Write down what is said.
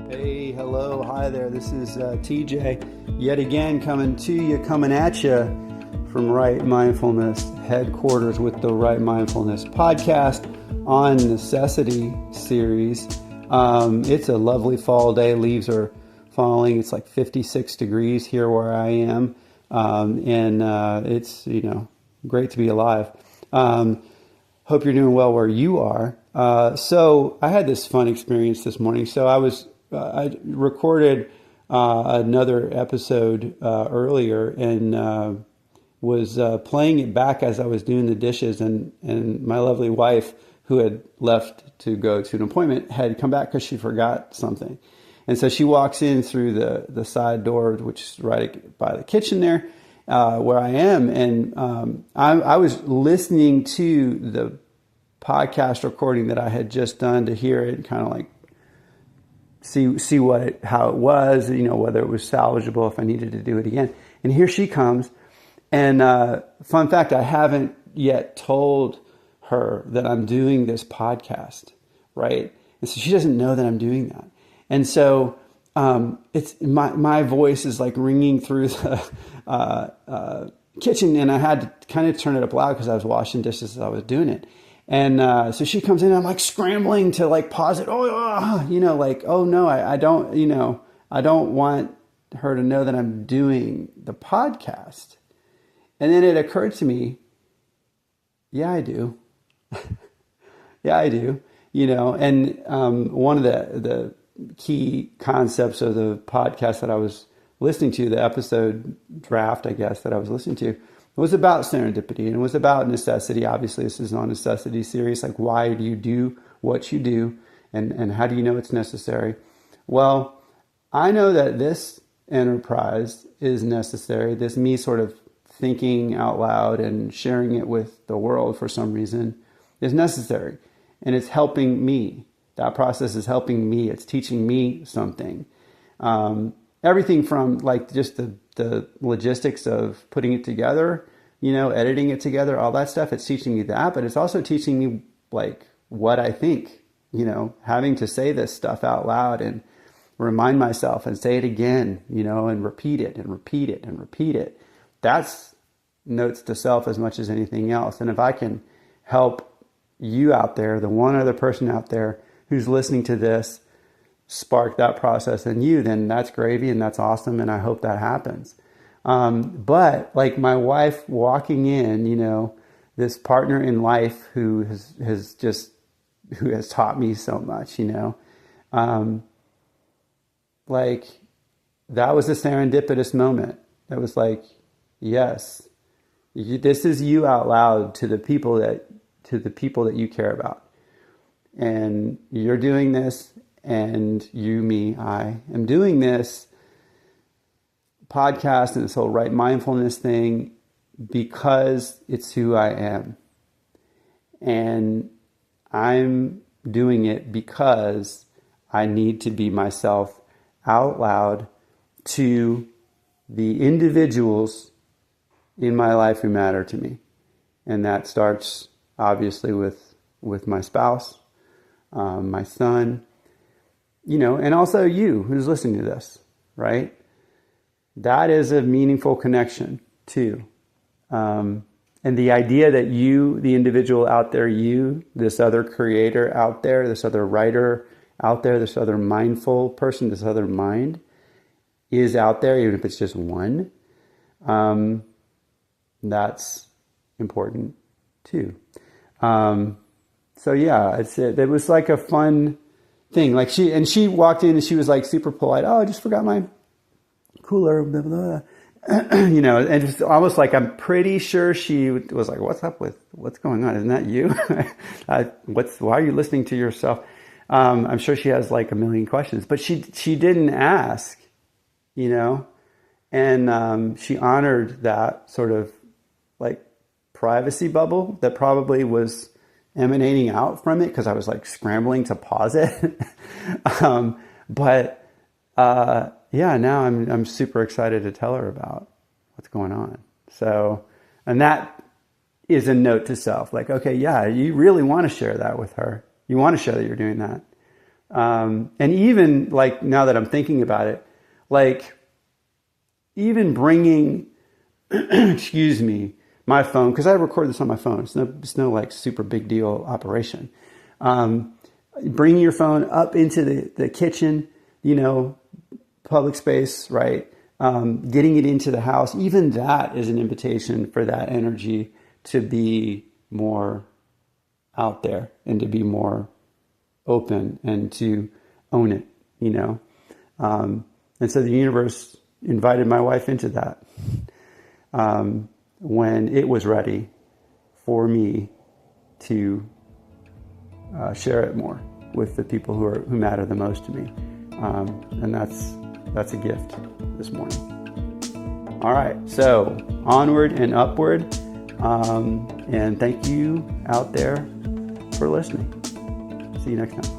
Hey, hello, hi there. This is TJ, yet again coming at you from Right Mindfulness headquarters with the Right Mindfulness podcast on Necessity series. It's a lovely fall day. Leaves are falling. It's like 56 degrees here where I am, and it's great to be alive. Hope you're doing well where you are. So I had this fun experience this morning. So I recorded another episode earlier and was playing it back as I was doing the dishes, and my lovely wife, who had left to go to an appointment, had come back because she forgot something. And so she walks in through the side door, which is right by the kitchen there, where I am. And I was listening to the podcast recording that I had just done to hear it and kind of like see how it was, whether it was salvageable, if I needed to do it again. And here she comes. And fun fact, I haven't yet told her that I'm doing this podcast, right? And so she doesn't know that I'm doing that. And so it's my voice is like ringing through the kitchen, and I had to kind of turn it up loud because I was washing dishes as I was doing it. And so she comes in, and I'm like scrambling to like pause it. Oh no, I don't want her to know that I'm doing the podcast. And then it occurred to me, yeah, I do. Yeah, I do. And one of the key concepts of the podcast that I was listening to, the episode draft, I guess, that I was listening to, was about serendipity, and it was about necessity. Obviously, this is on necessity series. Like, why do you do what you do, and how do you know it's necessary? Well, I know that this enterprise is necessary. This me sort of thinking out loud and sharing it with the world for some reason is necessary. And it's helping me. That process is helping me. It's teaching me something. Everything from like just the logistics of putting it together, editing it together, all that stuff. It's teaching me that, but it's also teaching me like what I think, having to say this stuff out loud and remind myself and say it again, and repeat it and repeat it and repeat it. That's notes to self as much as anything else. And if I can help you out there, the one other person out there who's listening to this, spark that process in you, then that's gravy and that's awesome. And I hope that happens. But like my wife walking in, this partner in life who has taught me so much, like that was a serendipitous moment. That was like, yes, this is you out loud to the people that you care about. And you're doing this, and I am doing this podcast and this whole right mindfulness thing because it's who I am. And I'm doing it because I need to be myself out loud to the individuals in my life who matter to me. And that starts obviously with my spouse, my son, and also you who's listening to this, right? That is a meaningful connection too. And the idea that you, the individual out there, you, this other creator out there, this other writer out there, this other mindful person, this other mind is out there, even if it's just one, that's important too. So yeah, it was like a fun thing. Like she walked in and she was like super polite. Oh, I just forgot my cooler, blah, blah, blah. And it's almost like I'm pretty sure she was like, what's going on? Isn't that you? Why are you listening to yourself? I'm sure she has like a million questions, but she didn't ask, and she honored that sort of like privacy bubble that probably was emanating out from it because I was like scrambling to pause it. Yeah, now I'm super excited to tell her about what's going on. So, and that is a note to self. Like, okay, yeah, you really want to share that with her. You want to show that you're doing that. And even like now that I'm thinking about it, like even bringing, excuse me, my phone, because I record this on my phone. It's no like super big deal operation. Bringing your phone up into the kitchen, public space, right? Getting it into the house, even that is an invitation for that energy to be more out there and to be more open and to own it, And so the universe invited my wife into that when it was ready for me to share it more with the people who matter the most to me. And that's a gift this morning. All right, so onward and upward. And thank you out there for listening. See you next time.